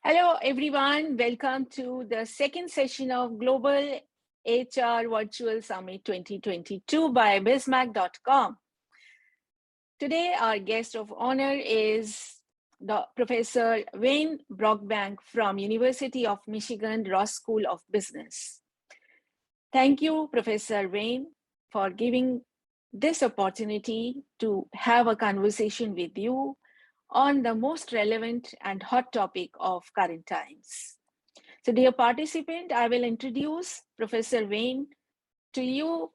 Hello, everyone. Welcome to the second session of Global HR Virtual Summit 2022 by Bizemag.com. Today, our guest of honor is Professor Wayne Brockbank from University of Michigan Ross School of Business. Thank you, Professor Wayne, for giving this opportunity to have a conversation with you on the most relevant and hot topic of current times. So dear participant, I will introduce Professor Wayne to you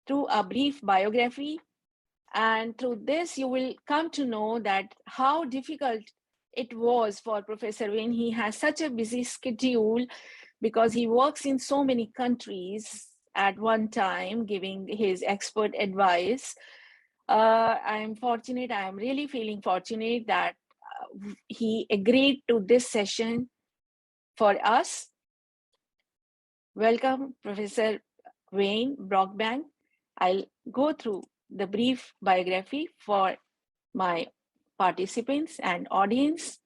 through a brief biography. And through this, you will come to know that how difficult it was for Professor Wayne. He has such a busy schedule because he works in so many countries at one time, giving his expert advice. I'm fortunate, I'm really feeling fortunate that he agreed to this session for us. Welcome, Professor Wayne Brockbank. I'll go through the brief biography for my participants and audience.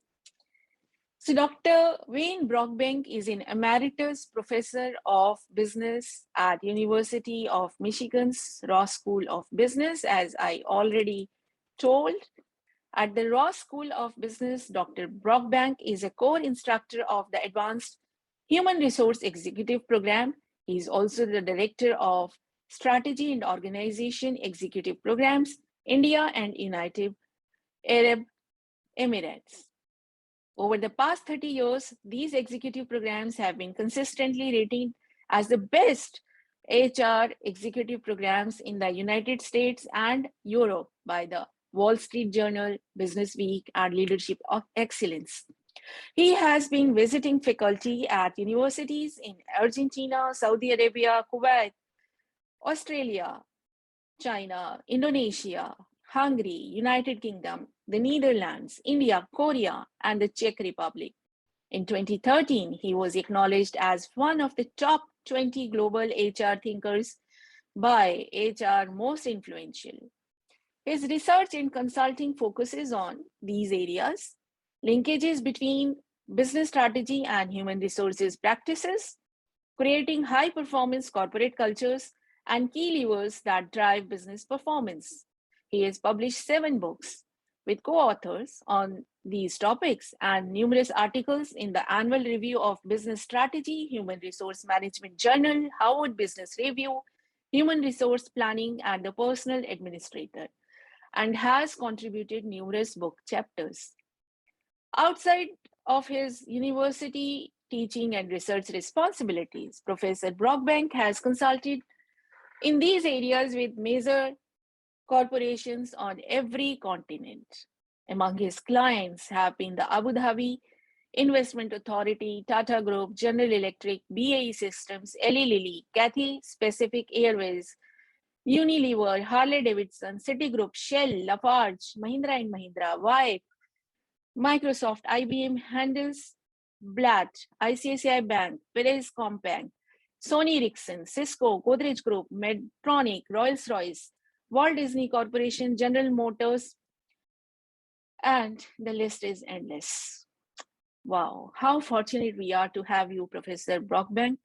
So Dr. Wayne Brockbank is an emeritus professor of business at University of Michigan's Ross School of Business, as I already told. At the Ross School of Business, Dr. Brockbank is a core instructor of the Advanced Human Resource Executive Program. He is also the director of Strategy and Organization Executive Programs, India and United Arab Emirates. Over the past 30 years, these executive programs have been consistently rated as the best HR executive programs in the United States and Europe by the Wall Street Journal, Business Week, and Leadership of Excellence. He has been visiting faculty at universities in Argentina, Saudi Arabia, Kuwait, Australia, China, Indonesia, Hungary, United Kingdom, the Netherlands, India, Korea, and the Czech Republic. In 2013, he was acknowledged as one of the top 20 global HR thinkers by HR Most Influential. His research and consulting focuses on these areas: linkages between business strategy and human resources practices, creating high-performance corporate cultures, and key levers that drive business performance. He has published 7 books with co-authors on these topics and numerous articles in the Annual Review of Business Strategy, Human Resource Management Journal, Harvard Business Review, Human Resource Planning, and the Personal Administrator, and has contributed numerous book chapters. Outside of his university teaching and research responsibilities, Professor Brockbank has consulted in these areas with major corporations on every continent. Among his clients have been the Abu Dhabi Investment Authority, Tata Group, General Electric, BAE Systems, Eli Lilly, Cathay Pacific Airways, Unilever, Harley-Davidson, Citigroup, Shell, Lafarge, Mahindra & Mahindra, Vibe, Microsoft, IBM, Handelsblatt, ICICI Bank, Perez Combank, Sony Ericsson, Cisco, Godrej Group, Medtronic, Rolls-Royce, Walt Disney Corporation, General Motors, and the list is endless. Wow, how fortunate we are to have you, Professor Brockbank.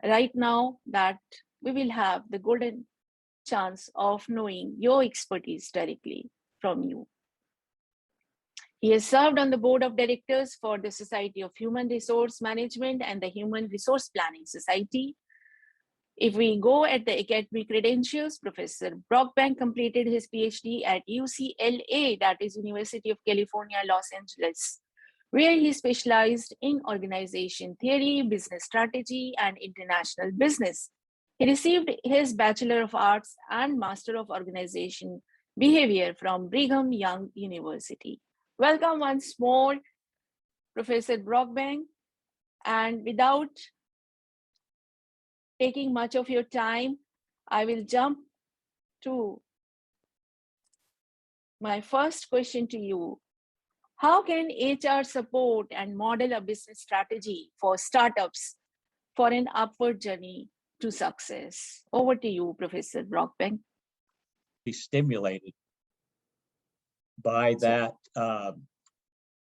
Right now that we will have the golden chance of knowing your expertise directly from you. He has served on the board of directors for the Society of Human Resource Management and the Human Resource Planning Society. If we go at the academic credentials, Professor Brockbank completed his PhD at UCLA, that is University of California, Los Angeles, where he specialized in organization theory, business strategy, and international business. He received his Bachelor of Arts and Master of Organization Behavior from Brigham Young University. Welcome once more, Professor Brockbank. And without taking much of your time, I will jump to my first question to you. How can HR support and model a business strategy for startups for an upward journey to success? Over to you, Professor Brockbank. Be stimulated by that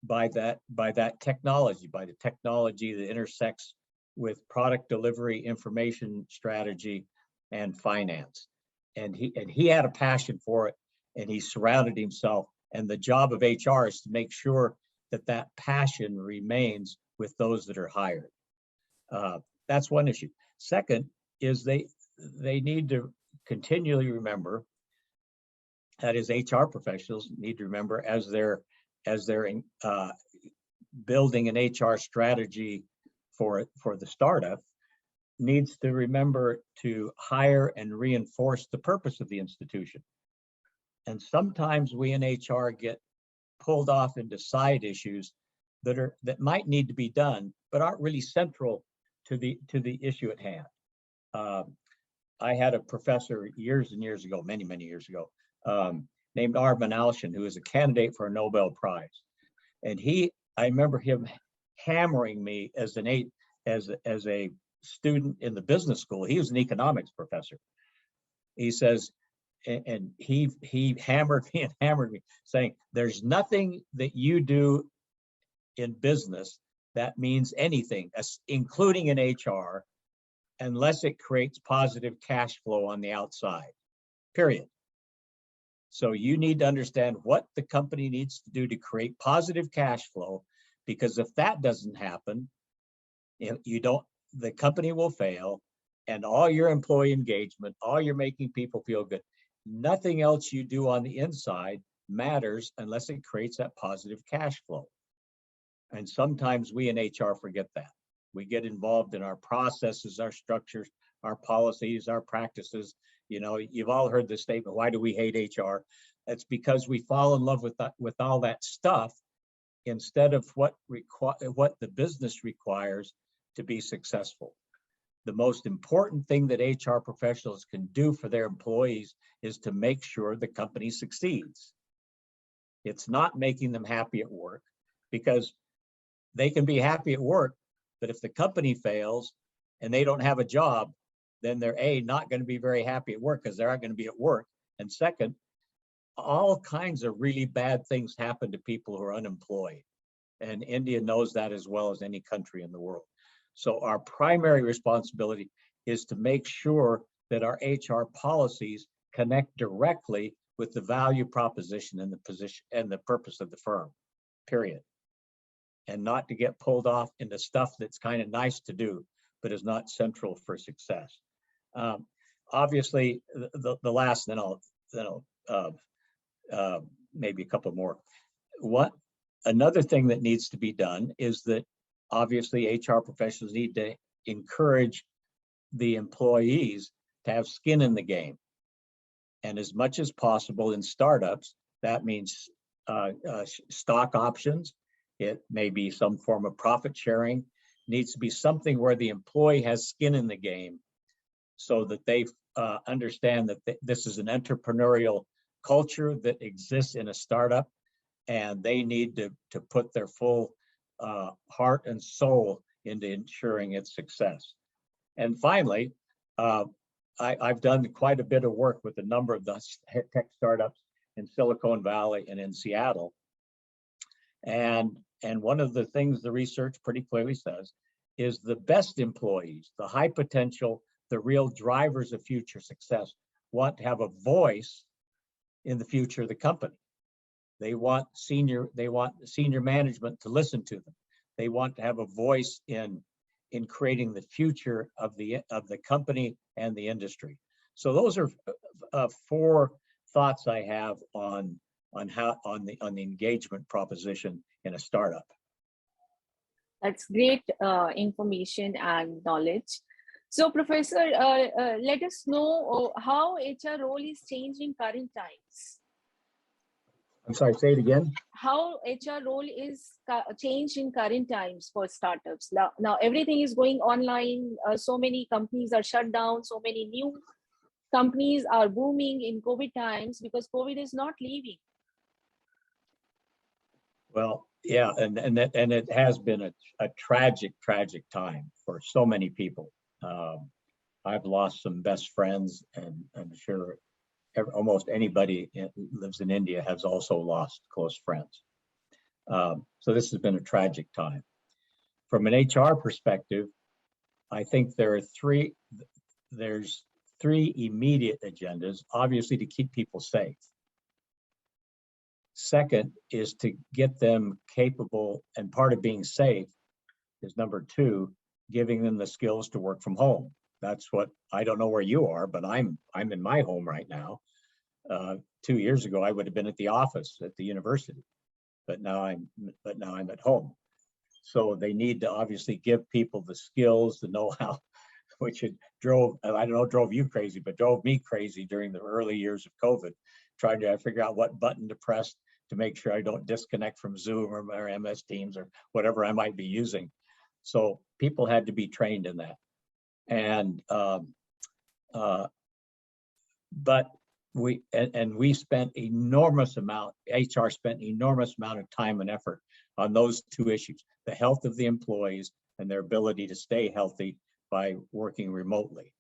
by that technology, by the technology that intersects with product delivery, information strategy, and finance. And he had a passion for it, and he surrounded himself. And the job of HR is to make sure that that passion remains with those that are hired. That's one issue. Second is they need to continually remember, that is, HR professionals need to remember, as they're building an HR strategy for the startup, needs to remember to hire and reinforce the purpose of the institution. And sometimes we in HR get pulled off into side issues that might need to be done, but aren't really central to the issue at hand. I had a professor years and years ago, many years ago, named Armin Alshin, who is a candidate for a Nobel Prize. And I remember him hammering me as a student in the business school. He was an economics professor. He says, and he hammered me, saying, there's nothing that you do in business that means anything, including in HR, unless it creates positive cash flow on the outside, period. So you need to understand what the company needs to do to create positive cash flow, because if that doesn't happen, the company will fail, and all your employee engagement, all you're making people feel good, nothing else you do on the inside matters unless it creates that positive cash flow. And sometimes we in HR forget that. We get involved in our processes, our structures, our policies, our practices. You've all heard the statement, why do we hate HR? It's because we fall in love with all that stuff instead of what the business requires to be successful. The most important thing that HR professionals can do for their employees is to make sure the company succeeds. It's not making them happy at work, because they can be happy at work, but if the company fails and they don't have a job, then they're not going to be very happy at work, because they aren't going to be at work. And second, all kinds of really bad things happen to people who are unemployed. And India knows that as well as any country in the world. So our primary responsibility is to make sure that our HR policies connect directly with the value proposition and the position and the purpose of the firm, period. And not to get pulled off into stuff that's kind of nice to do, but is not central for success. Obviously, the last, then I'll maybe a couple more. Another thing that needs to be done is that obviously HR professionals need to encourage the employees to have skin in the game. And as much as possible in startups, that means stock options. It may be some form of profit sharing. Needs to be something where the employee has skin in the game, so that they understand that this is an entrepreneurial culture that exists in a startup, and they need to put their full heart and soul into ensuring its success. And finally, I've done quite a bit of work with a number of the tech startups in Silicon Valley and in Seattle. And one of the things the research pretty clearly says is the best employees, the high potential, the real drivers of future success, want to have a voice in the future of the company. They want senior management to listen to them. They want to have a voice in creating the future of the company and the industry. So those are four thoughts I have on the engagement proposition in a startup. That's great information and knowledge. So, Professor, let us know how HR role is changed in current times. I'm sorry, say it again. How HR role is changed in current times for startups. Now everything is going online. So many companies are shut down. So many new companies are booming in COVID times because COVID is not leaving. Well, yeah, and it has been a tragic time for so many people. I've lost some best friends, and I'm sure almost anybody who lives in India has also lost close friends. So this has been a tragic time. From an HR perspective, I think there's three immediate agendas, obviously to keep people safe. Second is to get them capable, and part of being safe is number two, giving them the skills to work from home. That's what, I don't know where you are, but I'm in my home right now. 2 years ago, I would have been at the office at the university, but now I'm at home. So they need to obviously give people the skills, the know-how, which it drove, I don't know, drove you crazy, but drove me crazy during the early years of COVID, trying to figure out what button to press to make sure I don't disconnect from Zoom or MS Teams or whatever I might be using. So people had to be trained in that. And, but we spent enormous amount, HR spent enormous amount of time and effort on those two issues, the health of the employees and their ability to stay healthy by working remotely.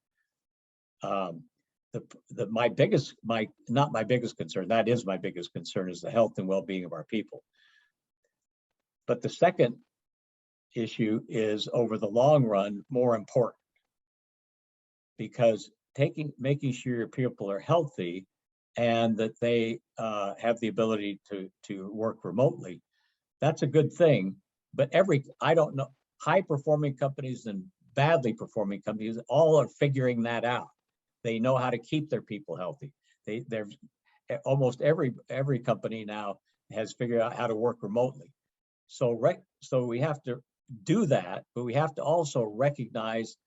Not my biggest concern, that is my biggest concern, is the health and well-being of our people. But the second issue is, over the long run, more important, because making sure your people are healthy and that they have the ability to work remotely, that's a good thing. But I don't know, high performing companies and badly performing companies all are figuring that out. They know how to keep their people healthy. They're almost every company now has figured out how to work remotely. So we have to do that, but we have to also recognize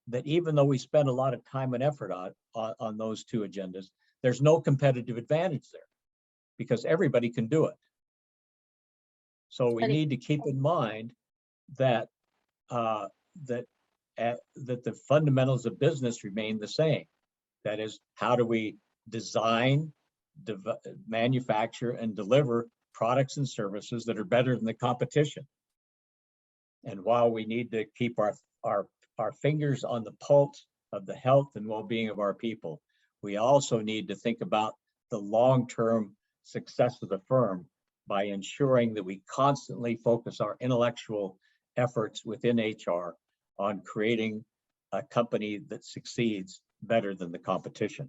that even though we spend a lot of time and effort on those two agendas, there's no competitive advantage there, because everybody can do it. So we need to keep in mind that that the fundamentals of business remain the same. That is, how do we design, manufacture, and deliver products and services that are better than the competition? And while we need to keep our fingers on the pulse of the health and well-being of our people, we also need to think about the long-term success of the firm by ensuring that we constantly focus our intellectual efforts within HR on creating a company that succeeds better than the competition.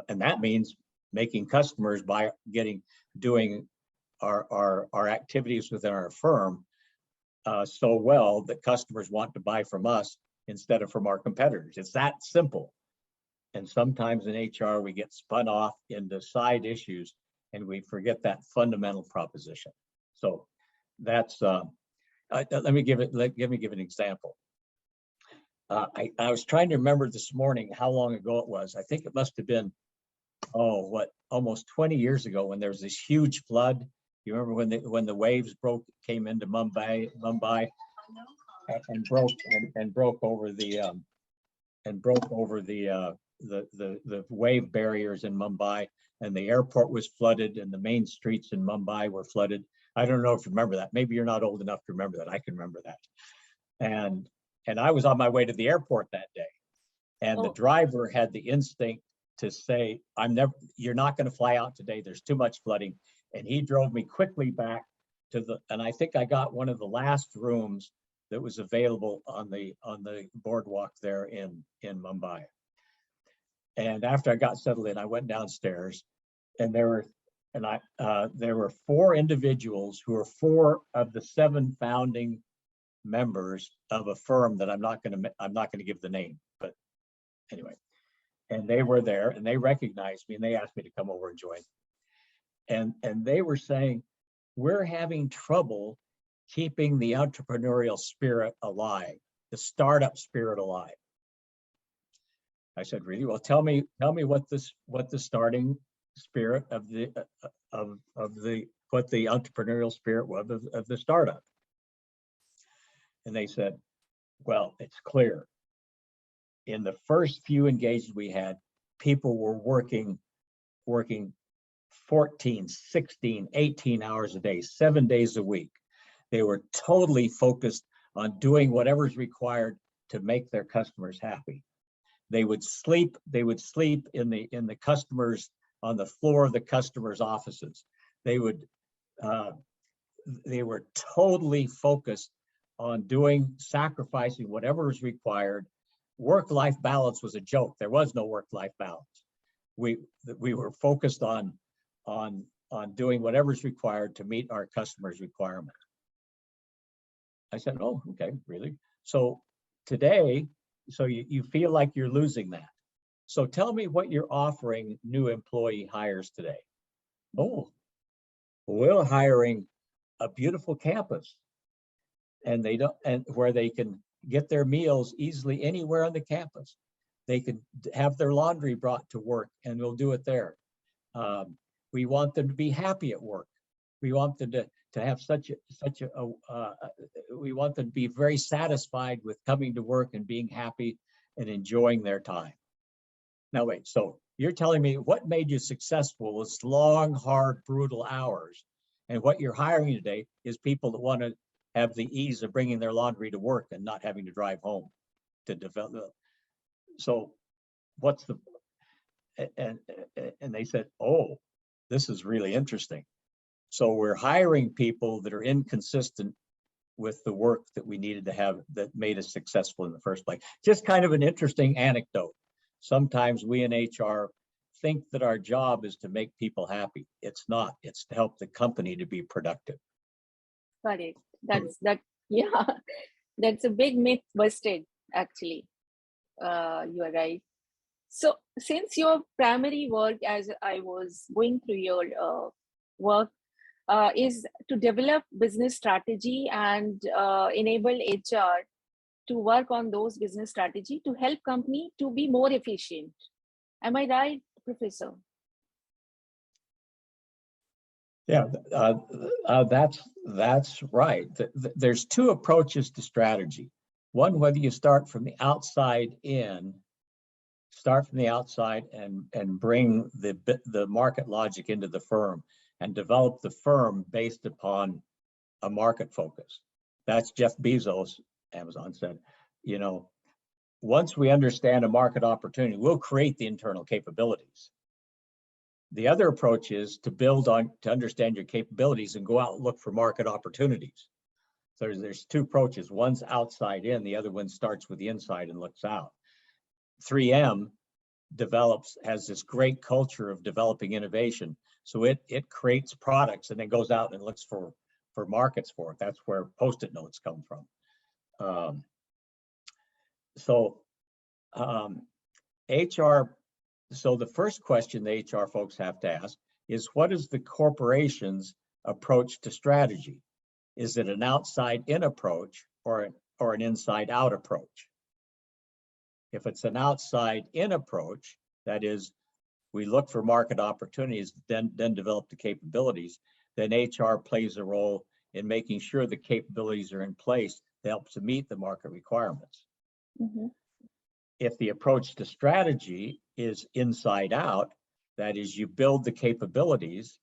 And that means making customers by doing our activities within our firm so well that customers want to buy from us instead of from our competitors. It's that simple. And sometimes in HR, we get spun off into side issues and we forget that fundamental proposition. So that's, let me give an example. I was trying to remember this morning how long ago it was. I think it must have been, almost 20 years ago, when there was this huge flood. You remember when the waves came into Mumbai and broke over the wave barriers in Mumbai, and the airport was flooded and the main streets in Mumbai were flooded. I don't know if you remember that. Maybe you're not old enough to remember that. I can remember that. And I was on my way to the airport that day, and the driver had the instinct to say, you're not going to fly out today. There's too much flooding. And he drove me quickly back and I think I got one of the last rooms that was available on the boardwalk there in Mumbai. And after I got settled in, I went downstairs, and there were 4 individuals who were 4 of the 7 founding members of a firm that I'm not going to give the name, but anyway. And they were there, and they recognized me, and they asked me to come over and join. And they were saying, we're having trouble keeping the entrepreneurial spirit alive, the startup spirit alive. I said, really? Well, tell me what the starting spirit of what the entrepreneurial spirit was of the startup. And they said, well, it's clear. In the first few engagements we had, people were working 14, 16, 18 hours a day, 7 days a week. They were totally focused on doing whatever's required to make their customers happy. They would sleep in the customers, on the floor of the customers' offices. They would they were totally focused on sacrificing whatever was required. Work-life balance was a joke. There was no work-life balance. We were focused on doing whatever's required to meet our customers' requirements. I said, oh, okay, really? So today, so you feel like you're losing that. So tell me what you're offering new employee hires today. Oh, we're hiring a beautiful campus, and where they can get their meals easily anywhere on the campus. They can have their laundry brought to work, and we'll do it there. We want them to be happy at work. We want them to have we want them to be very satisfied with coming to work and being happy and enjoying their time. Now wait, so you're telling me what made you successful was long, hard, brutal hours, and what you're hiring today is people that want to have the ease of bringing their laundry to work and not having to drive home to develop. So what's the, and they said, oh, this is really interesting. So we're hiring people that are inconsistent with the work that we needed to have that made us successful in the first place. Just kind of an interesting anecdote. Sometimes we in HR think that our job is to make people happy. It's not. It's to help the company to be productive. Correct. Yeah, that's a big myth busted, actually. You are right. So since your primary work, as I was going through your work, is to develop business strategy and enable HR to work on those business strategy to help company to be more efficient. Am I right, Professor? Yeah, that's right. There's two approaches to strategy. One, whether you start from the outside in, and bring the market logic into the firm and develop the firm based upon a market focus. That's Jeff Bezos, Amazon said, you know, once we understand a market opportunity, we'll create the internal capabilities. The other approach is to understand your capabilities and go out and look for market opportunities. So there's two approaches. One's outside in, the other one starts with the inside and looks out. 3M has this great culture of developing innovation. So it creates products and then goes out and looks for markets for it. That's where Post-it notes come from. HR, so the first question the HR folks have to ask is, what is the corporation's approach to strategy? Is it an outside-in approach or an inside-out approach? If it's an outside-in approach, that is, we look for market opportunities, then develop the capabilities, then HR plays a role in making sure the capabilities are in place to help to meet the market requirements. Mm-hmm. If the approach to strategy is inside out, that is, you build the capabilities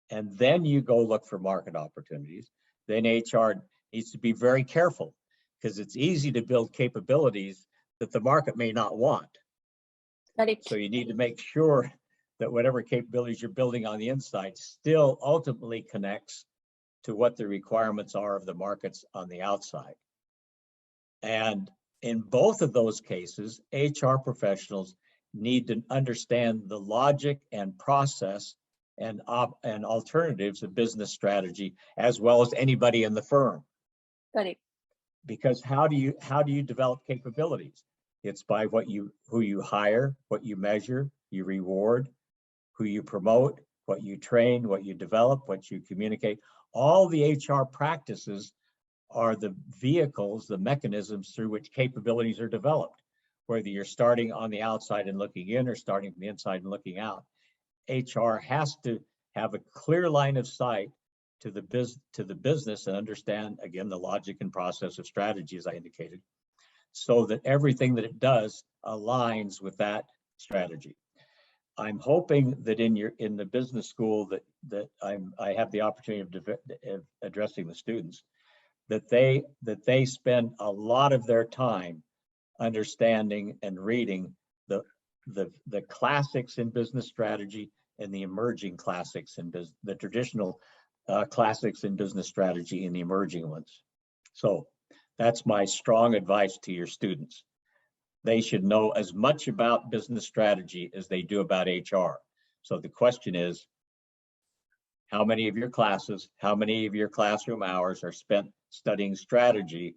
and then you go look for market opportunities, then HR needs to be very careful, because it's easy to build capabilities that the market may not want. Correct. So you need to make sure that whatever capabilities you're building on the inside still ultimately connects to what the requirements are of the markets on the outside. And in both of those cases, HR professionals need to understand the logic and process and alternatives of business strategy, as well as anybody in the firm. Correct. Because how do you develop capabilities? It's by who you hire, what you measure, you reward, who you promote, what you train, what you develop, what you communicate. All the HR practices are the vehicles, the mechanisms through which capabilities are developed, whether you're starting on the outside and looking in or starting from the inside and looking out. HR has to have a clear line of sight to the business and understand, again, the logic and process of strategy, as I indicated, so that everything that it does aligns with that strategy. I'm hoping that in the business school that I have the opportunity of addressing the students, that they spend a lot of their time understanding and reading the classics in business strategy and the emerging classics in the traditional classics in business strategy and the emerging ones. So that's my strong advice to your students. They should know as much about business strategy as they do about HR. So the question is, how many of your classes, how many of your classroom hours are spent studying strategy,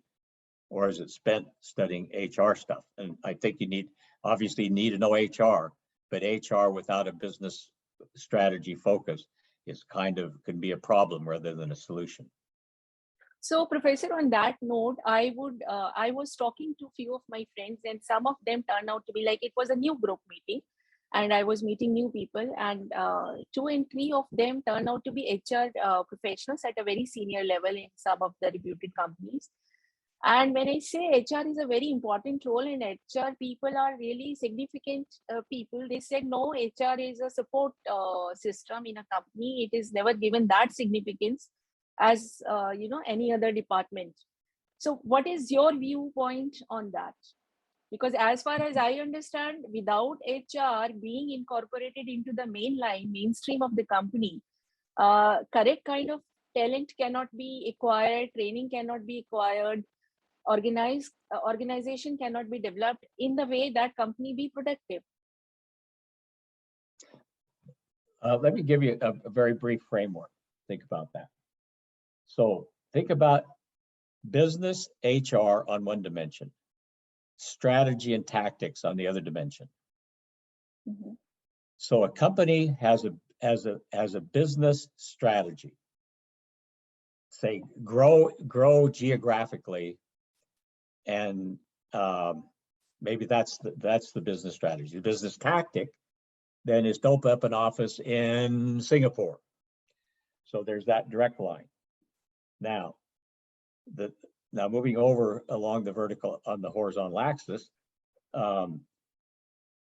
or is it spent studying HR stuff? And I think you obviously need to know HR, but HR without a business strategy focus can be a problem rather than a solution. So, Professor, on that note, I was talking to a few of my friends, and some of them turned out to be like, it was a new group meeting, and I was meeting new people, and 2 and 3 of them turned out to be HR professionals at a very senior level in some of the reputed companies. And when I say HR is a very important role and HR people are really significant people, they said, no, HR is a support system in a company. It is never given that significance as any other department. So what is your viewpoint on that? Because as far as I understand, without HR being incorporated into the mainstream of the company, correct kind of talent cannot be acquired, training cannot be acquired, organization cannot be developed in the way that company be productive. Let me give you a very brief framework. Think about that. So think about business HR on one dimension, strategy and tactics on the other dimension. Mm-hmm. So a company has a business strategy. Say grow geographically, and maybe that's the business strategy. The business tactic then is to open up an office in Singapore. So there's that direct line. Now moving over along the vertical on the horizontal axis,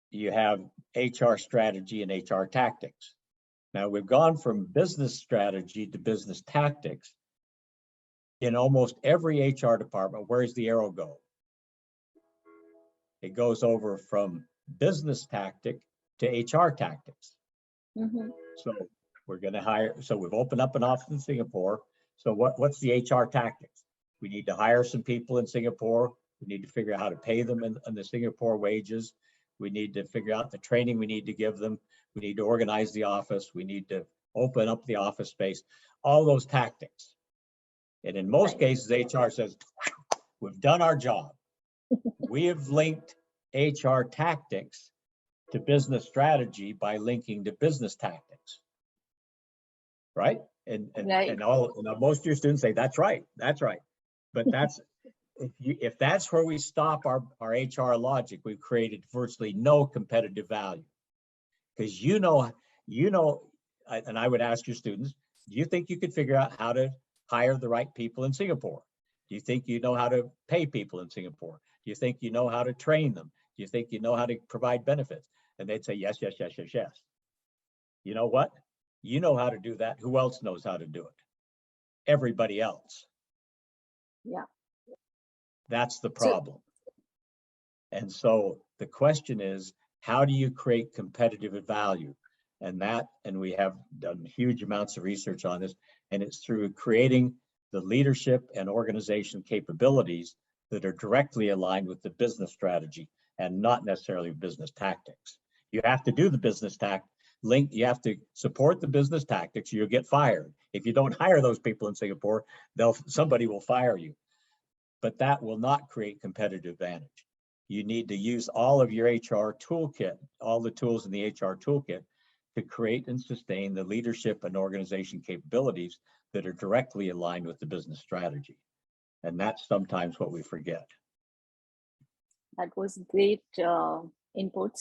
you have HR strategy and HR tactics. Now we've gone from business strategy to business tactics. In almost every HR department, where's the arrow go? It goes over from business tactic to HR tactics. Mm-hmm. So we're going to hire. So we've opened up an office in Singapore. So what's the HR tactics? We need to hire some people in Singapore. We need to figure out how to pay them in the Singapore wages. We need to figure out the training we need to give them. We need to organize the office. We need to open up the office space. All those tactics. And in most cases, HR says, we've done our job. We have linked HR tactics to business strategy by linking to business tactics. Right? And most of your students say, that's right. But if that's where we stop our HR logic, we've created virtually no competitive value. Because and I would ask your students, do you think you could figure out how to hire the right people in Singapore? Do you think you know how to pay people in Singapore? Do you think you know how to train them? Do you think you know how to provide benefits? And they'd say, yes. You know what? You know how to do that. Who else knows how to do it? Everybody else. Yeah. That's the problem. And so the question is, how do you create competitive value? And we have done huge amounts of research on this, and it's through creating the leadership and organization capabilities that are directly aligned with the business strategy and not necessarily business tactics. You have to do the business you have to support the business tactics, you'll get fired. If you don't hire those people in Singapore, somebody will fire you. But that will not create competitive advantage. You need to use all of your HR toolkit, all the tools in the HR toolkit, to create and sustain the leadership and organization capabilities that are directly aligned with the business strategy. And that's sometimes what we forget. That was great inputs.